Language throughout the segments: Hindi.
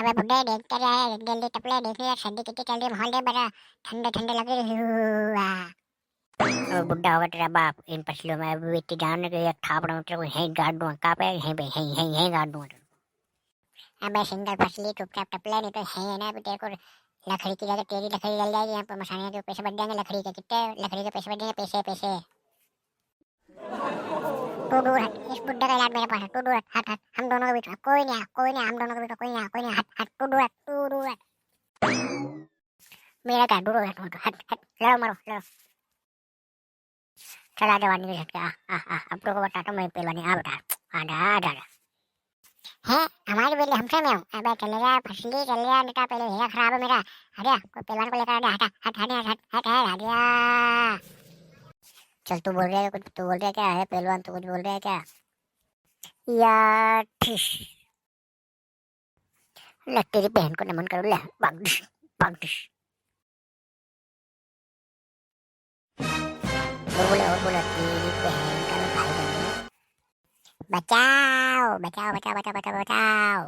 अबे बुड्ढे देखते रहे जल्दी टपले देखने यार सर्दी कितनी चल रही है माहौल दे बड़ा ठंडे ठंडे लग रही है। और बुड्ढा होगा तेरा बाप इन पसलियों में अभी इतनी जान के एक थापड़ा में तेरे को यहीं गाड़ दूंगा कहाँ पे यहीं पे यहीं गाड़ दूंगा तेरे अबे सिंगल फसली चुपचाप टपले नहीं तो है ना अभी तेरे को लकड़ी की जगह तेरी लकड़ी जल जाएगी। यहाँ पर मसाने के पैसे बढ़ जाएंगे लकड़ी के कितने लकड़ी के पैसे बढ़ जाएंगे पैसे पैसे। तू दूर हट इस बुड्ढे का इलाज मेरे पास है तू दूर हट हट हट हम दोनों के बीच में कोई नहीं कोई नहीं हम दोनों के बीच में कोई नहीं कोई नहीं हट हट तू दूर हट मेरा क्या दूर हट हट हट लड़ो मरो लड़ो। चला जवानी के झटके आ अब तो को बताता हूँ मैं पहलवानी आ बेटा आजा आजा आजा। है हमारे बेले हमसे में हूँ अबे चले जा फसली चले जा बेटा पहले भेजा खराब है मेरा। हटिया कोई पहलवान को लेकर आ हटा हट हट हट हट हट हटिया। चल तू बोल रहा है कुछ तू बोल रहा है क्या है पहलवान तू कुछ बोल रहा है क्या या ठिस ले तेरी बहन को नमन करो ले बागडिश बागडिश। और बोले तेरी बहन का भाई बन बचाओ बचाओ बचाओ बचाओ बचाओ बचाओ।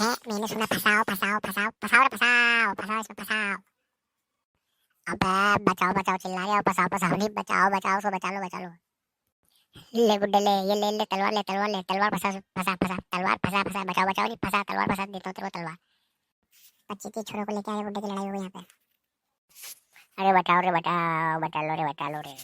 है मैंने सुना फसाओ फसाओ फसाओ फसाओ रे फसाओ फसाओ इसमें फसाओ। अबे बचाओ बचाओ चिल्ला रहे हो फसाओ फसाओ नहीं बचाओ बचाओ सो बचा लो। ले गुड्डे ले ये ले ले तलवार फसा फसा फसा तलवार फसा फसा बचाओ बचाओ नहीं फसा तलवार फसा देता हूँ तेरे को तलवार। 25 छोरों को लेके आए गुड्डे की लड़ाई हुई यहाँ पे। अरे बचाओ रे बचाओ बचा लो रे।